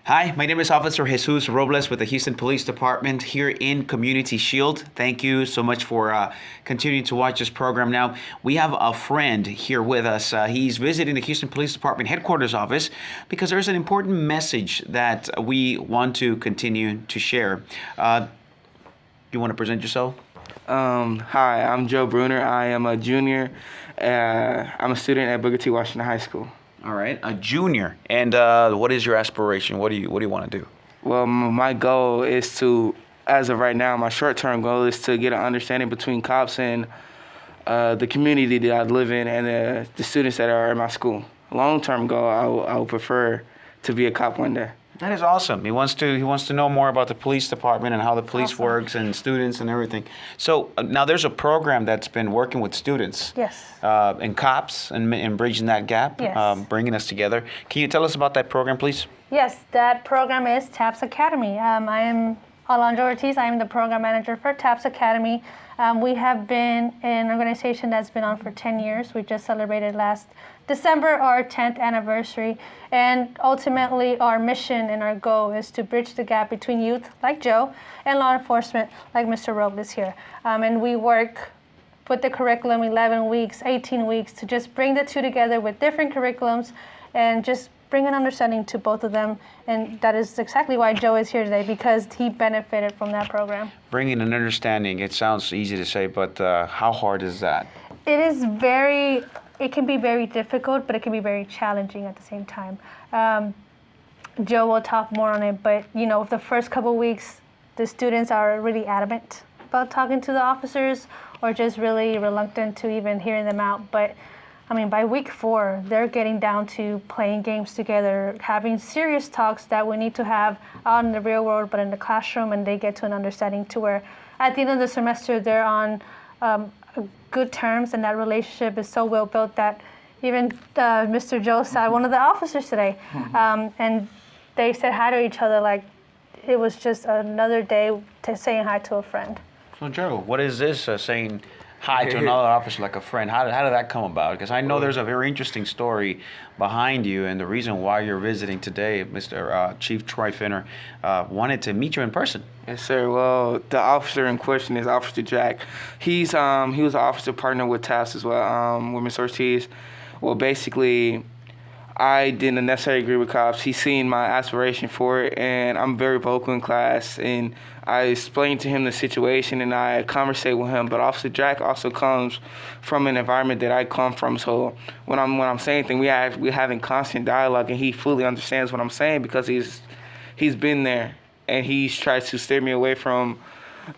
Hi, my name is Officer Jesus Robles with the Houston Police Department here in Community Shield. Thank you so much for continuing to watch this program. Now, we have a friend here with us. He's visiting the Houston Police Department headquarters office because there's an important message that we want to continue to share. You want to present yourself? Hi, I'm Joe Bruner. I am a junior. I'm a student at Booker T. Washington High School. All right, a junior. And what is your aspiration? What do you want to do? Well, my goal is to, as of right now, my short-term goal is to get an understanding between cops and the community that I live in and the students that are in my school. Long-term goal, I would prefer to be a cop one day. That is awesome. He wants to know more about the police department and how the police works and students and everything. So now there's a program that's been working with students. Yes. And cops and bridging that gap, Yes. bringing us together. Can you tell us about that program, please? Yes, that program is TAPS Academy. I am Alondra Ortiz. I am the program manager for TAPS Academy. We have been an organization that's been on for 10 years. We just celebrated last December our 10th anniversary. And ultimately, our mission and our goal is to bridge the gap between youth like Joe and law enforcement like Mr. Robles here. And we work with the curriculum 11 weeks, 18 weeks to just bring the two together with different curriculums and just bring an understanding to both of them. And that is exactly why Joe is here today, because he benefited from that program. Bringing an understanding. It sounds easy to say, but how hard is that? It can be very difficult, but it can be very challenging at the same time. Joe will talk more on it, but the first couple of weeks, the students are really adamant about talking to the officers or just really reluctant to even hearing them out. But by week 4, they're getting down to playing games together, having serious talks that we need to have out in the real world, but in the classroom, and they get to an understanding to where at the end of the semester, they're on good terms, and that relationship is so well built that even Mr. Joe saw one of the officers today, and they said hi to each other like it was just another day saying hi to a friend. So, Joe, what is this saying hi to another officer like a friend? How did that come about? Because I know there's a very interesting story behind you, and the reason why you're visiting today, Mr. Chief Troy Finner, wanted to meet you in person. Yes, sir. Well, the officer in question is Officer Jack. He was an officer partner with TAPS as well, with Ms. Ortiz. Well, basically, I didn't necessarily agree with cops. He's seen my aspiration for it, and I'm very vocal in class. And I explained to him the situation, and I conversate with him. But Officer Jack also comes from an environment that I come from. So when I'm saying things, we're having constant dialogue, and he fully understands what I'm saying because he's been there, and he's tried to steer me away from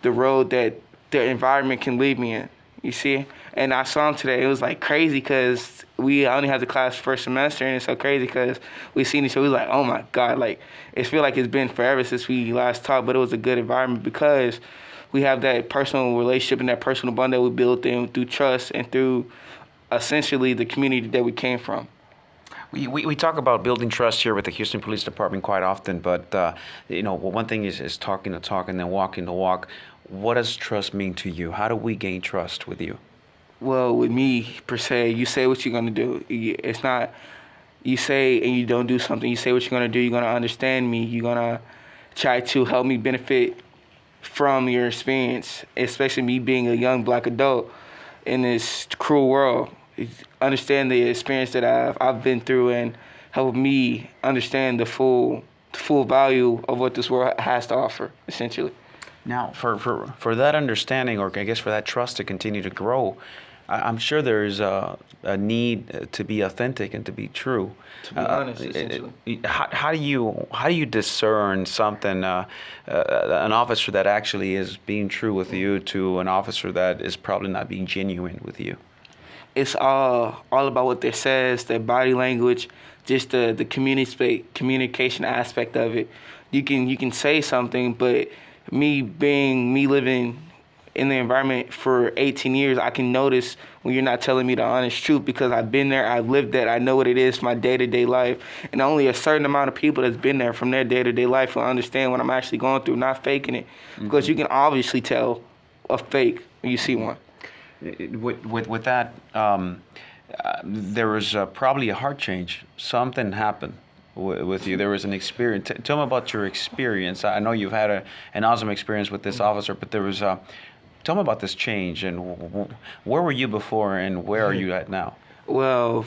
the road that the environment can lead me in. You see? And I saw him today. It was like crazy because we only had the class first semester, and it's so crazy because we seen each other. We was like, oh my God, like it feel like it's been forever since we last talked, but it was a good environment because we have that personal relationship and that personal bond that we built in through trust and through essentially the community that we came from. We talk about building trust here with the Houston Police Department quite often, but one thing is talking the talk and then walking the walk. What does trust mean to you? How do we gain trust with you? Well, with me, per se, you say what you're going to do. It's not you say and you don't do something. You say what you're going to do. You're going to understand me. You're going to try to help me benefit from your experience, especially me being a young black adult in this cruel world. Understand the experience that I've been through and help me understand the full value of what this world has to offer, essentially. Now, for that understanding, or I guess for that trust to continue to grow, I'm sure there's a need to be authentic and to be true. To be honest, essentially. How do you discern something, an officer that actually is being true with you to an officer that is probably not being genuine with you? It's all about what they says, their body language, just the communication aspect of it. You can say something, but me living in the environment for 18 years, I can notice when you're not telling me the honest truth because I've been there, I've lived that, I know what it is, my day-to-day life. And only a certain amount of people that's been there from their day-to-day life will understand what I'm actually going through, not faking it. Because you can obviously tell a fake when you see one. With that, there was probably a heart change. Something happened. with you. There was an experience. Tell me about your experience. I know you've had an awesome experience with this officer, but there was. Tell me about this change and where were you before and where are you at now? Well,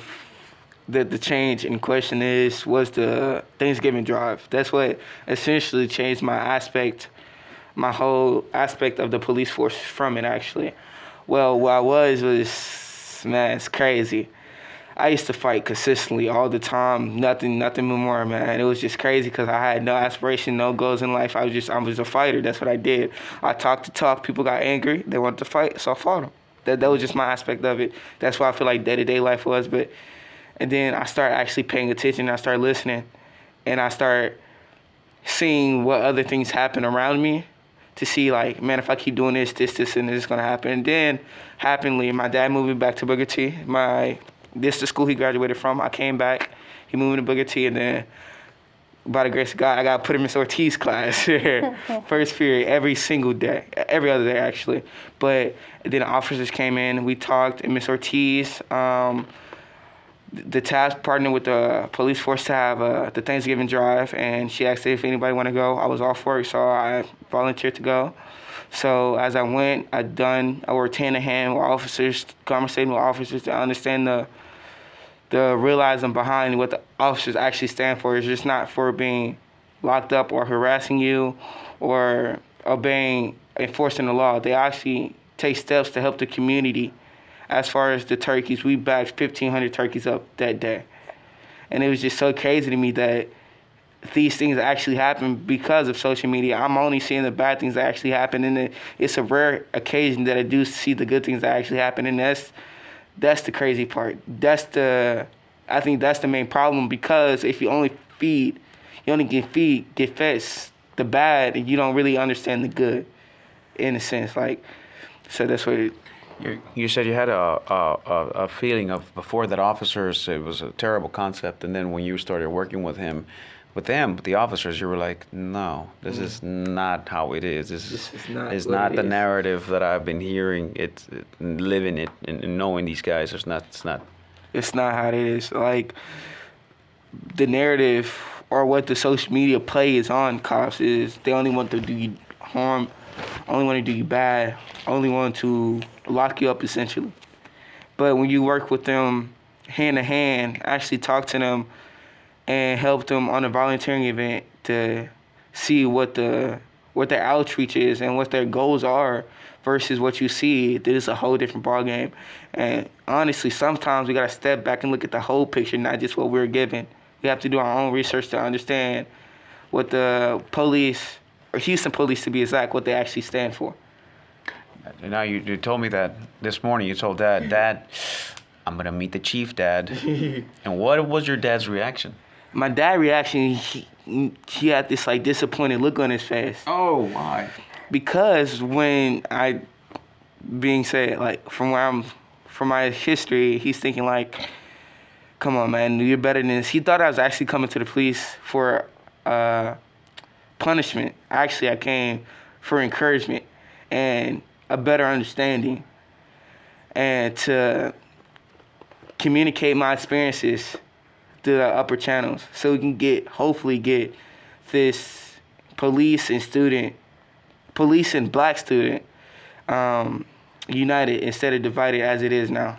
the change in question was the Thanksgiving drive. That's what essentially changed my whole aspect of the police force from it, actually. Well, what I was, man, it's crazy. I used to fight consistently all the time, nothing more, man. It was just crazy because I had no aspiration, no goals in life. I was a fighter. That's what I did. I talked the talk. People got angry. They wanted to fight, so I fought them. That was just my aspect of it. That's what I feel like day-to-day life was. And then I started actually paying attention. I started listening, and I started seeing what other things happen around me to see, like, man, if I keep doing this, and this is going to happen. And then, happily, my dad moved me back to Booker T. This is the school he graduated from. I came back. He moved me to Booker T. And then, by the grace of God, I got put in Miss Ortiz class first period every single day. Every other day, actually. But then the officers came in. We talked. And Miss Ortiz, the task partnered with the police force to have the Thanksgiving drive. And she asked if anybody want to go. I was off work, so I volunteered to go. So as I went, I worked hand in hand with officers, conversating with officers to understand the realizing behind what the officers actually stand for. It's just not for being locked up or harassing you or enforcing the law. They actually take steps to help the community. As far as the turkeys, we backed 1,500 turkeys up that day. And it was just so crazy to me that these things actually happen because of social media. I'm only seeing the bad things that actually happen, and it's a rare occasion that I do see the good things that actually happen, and that's the crazy part. I think that's the main problem, because if you only get fed the bad, and you don't really understand the good, in a sense. Like, so that's what it. You said you had a feeling of before that officers, it was a terrible concept, and then when you started working with the officers, you were like, no, this is not how it is. This is not the narrative that I've been hearing. It's living it and knowing these guys. It's not. It's not how it is. Like, the narrative or what the social media play is on cops is they only want to do you harm, only want to do you bad, only want to lock you up, essentially. But when you work with them hand to hand, actually talk to them and help them on a volunteering event to see what their outreach is and what their goals are versus what you see, this is a whole different ballgame. And honestly, sometimes we got to step back and look at the whole picture, not just what we're given. We have to do our own research to understand what the police, or Houston police to be exact, what they actually stand for. Now, you told me that this morning. You told Dad, I'm going to meet the chief, Dad. And what was your dad's reaction? My dad's reaction, he had this, like, disappointed look on his face. Oh, why? Because when being said, like, from my history, he's thinking, like, come on, man, you're better than this. He thought I was actually coming to the police for punishment. Actually, I came for encouragement and a better understanding and to communicate my experiences through the upper channels so we can hopefully get this police and black student united instead of divided as it is now.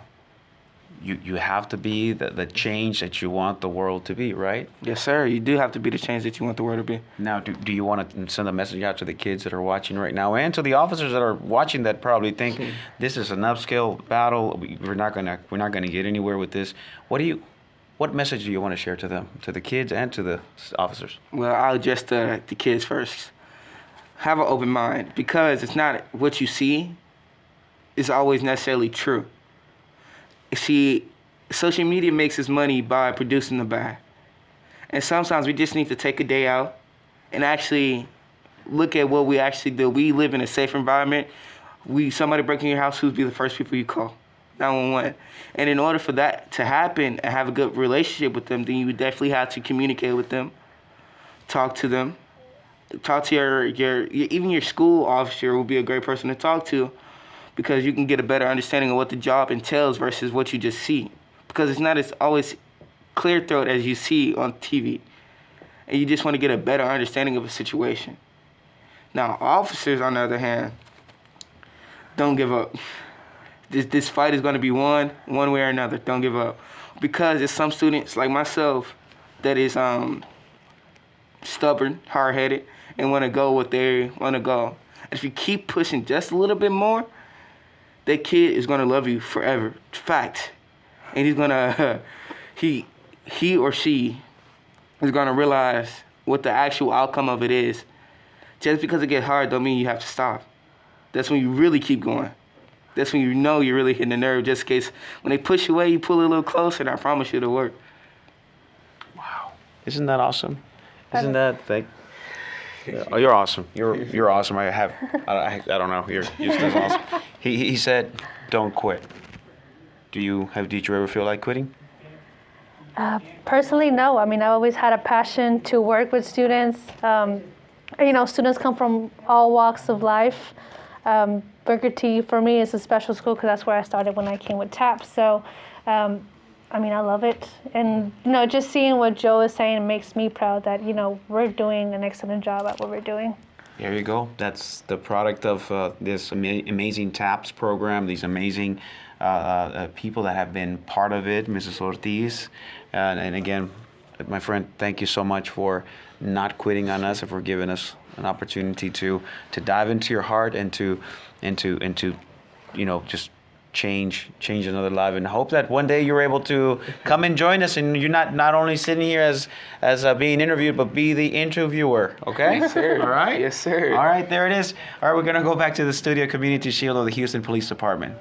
You have to be the change that you want the world to be, right? Yes, sir. You do have to be the change that you want the world to be. Now, do you want to send a message out to the kids that are watching right now and to the officers that are watching that probably think this is an upscale battle, we're not gonna get anywhere with this? What message do you want to share to them, to the kids and to the officers? Well, I'll address the kids first. Have an open mind, because it's not what you see is always necessarily true. See, social media makes its money by producing the bad. And sometimes we just need to take a day out and actually look at what we actually do. We live in a safe environment. Somebody breaking your house, who'd be the first people you call? 911. And in order for that to happen and have a good relationship with them, then you would definitely have to communicate with them, talk to them, talk to even your school officer will be a great person to talk to, because you can get a better understanding of what the job entails versus what you just see. Because it's not as always clear-throat as you see on TV. and you just want to get a better understanding of a situation. Now, officers, on the other hand, don't give up. This fight is going to be won one way or another. Don't give up. Because there's some students like myself that is stubborn, hard-headed, and want to go what they want to go. And if you keep pushing just a little bit more, that kid is going to love you forever. Fact. And he's going to, he or she is going to realize what the actual outcome of it is. Just because it gets hard don't mean you have to stop. That's when you really keep going. That's when you know you're really hitting the nerve, just in case when they push you away, you pull it a little closer, and I promise you it'll work. Wow. Isn't that awesome? Isn't that like? Oh, you're awesome. You're awesome. I don't know. You're just as awesome. He said, "Don't quit." Did you ever feel like quitting? Personally, no. I mean, I always had a passion to work with students. Students come from all walks of life. Booker T for me is a special school because that's where I started when I came with TAP. So, I love it. And, just seeing what Joe is saying makes me proud that, we're doing an excellent job at what we're doing. There you go. That's the product of this amazing TAPS program, these amazing people that have been part of it, Mrs. Ortiz. And again, my friend, thank you so much for not quitting on us and for giving us an opportunity to dive into your heart and to just change another life, and hope that one day you're able to come and join us, and you're not only sitting here as being interviewed, but be the interviewer. Okay? Yes, sir. All right? Yes, sir. All right, there it is. All right, we're going to go back to the studio, Community Shield of the Houston Police Department.